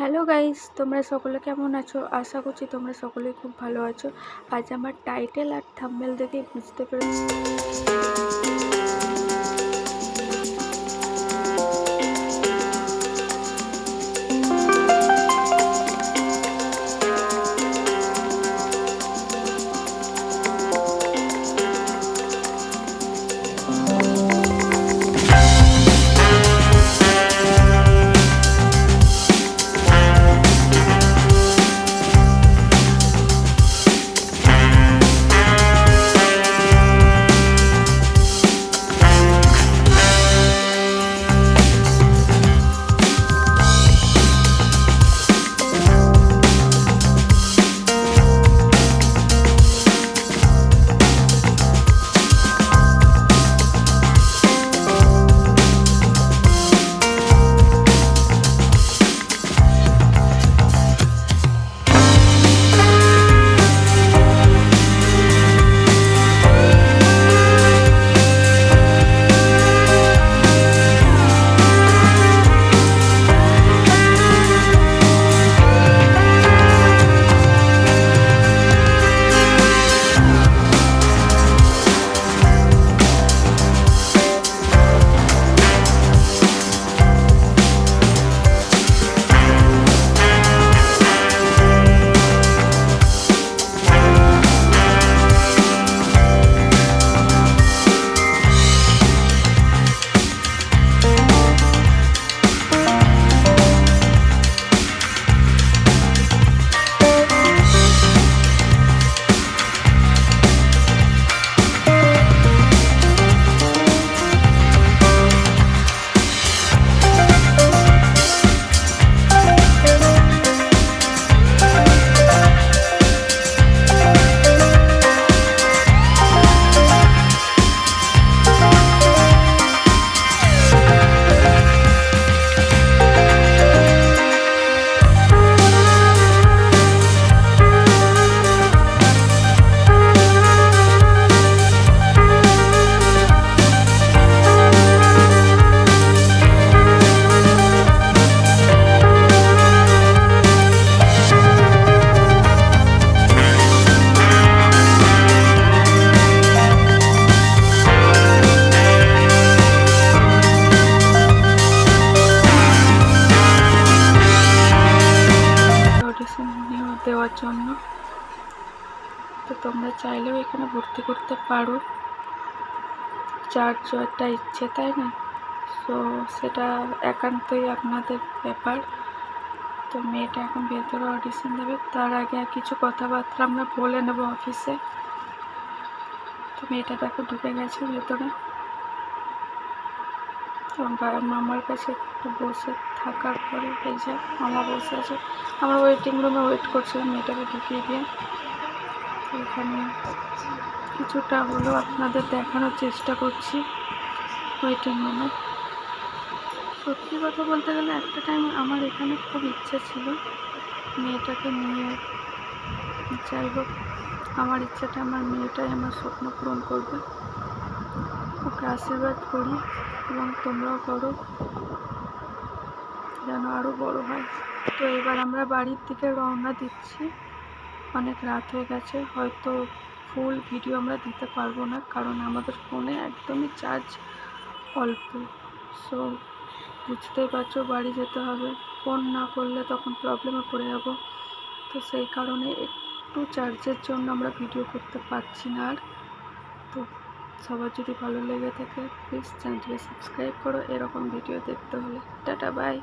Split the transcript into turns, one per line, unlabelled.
Hello guys, তোমরা সকলে কেমন আছো? আশা করছি তোমরা সকলেই খুব ভালো আছো। আজ আমার টাইটেল আর থাম্বনেল দেখেই বুঝতে পেরেছি। অডিশন দেওয়ার জন্য তো তোমরা চাইলেও এখানে ভর্তি করতে পারো, যার একটা ইচ্ছে, তাই না? তো সেটা একান্তই আপনাদের ব্যাপার। তো মেয়েটা এখন ভেতরে অডিশন দেবে, তার আগে কিছু কথাবার্তা আমরা বলে নেব অফিসে। তো মেয়েটা দেখো ঢুকে গেছে ভেতরে। তো মামার কাছে একটু বসে থাকার পরে এই যে মামা বসে আছে, আমরা ওয়েটিং রুমে ওয়েট করছিলাম মেয়েটাকে ঢুকিয়ে দিয়ে। এখানে কিছুটা হলেও আপনাদের দেখানোর চেষ্টা করছি ওয়েটিং রুমে। সত্যি কথা বলতে গেলে একটা টাইম আমার এখানে খুব ইচ্ছে ছিল মেয়েটাকে নিয়ে, যাই হোক আমার ইচ্ছাটা আমার মেয়েটাই আমার স্বপ্ন পূরণ করবে। ওকে আশীর্বাদ করি এবং তোমরাও করো যেন আরও বড় হয়। তো এবার আমরা বাড়ির দিকে রওনা দিচ্ছি। অনেক রাত হয়ে গেছে, হয়তো ফুল ভিডিও আমরা দিতে পারবো না, কারণ আমাদের ফোনে একদমই চার্জ অল্প। সো বুঝতেই পারছো বাড়ি যেতে হবে, ফোন না করলে তখন প্রবলেমে পড়ে যাব। তো সেই কারণে একটু চার্জের জন্য আমরা ভিডিও করতে পারছি না আর। তো সবার যদি ভালো লেগে থাকে প্লিজ চ্যানেলটিকে সাবস্ক্রাইব করো এরকম ভিডিও দেখতে হলে। Tata, by.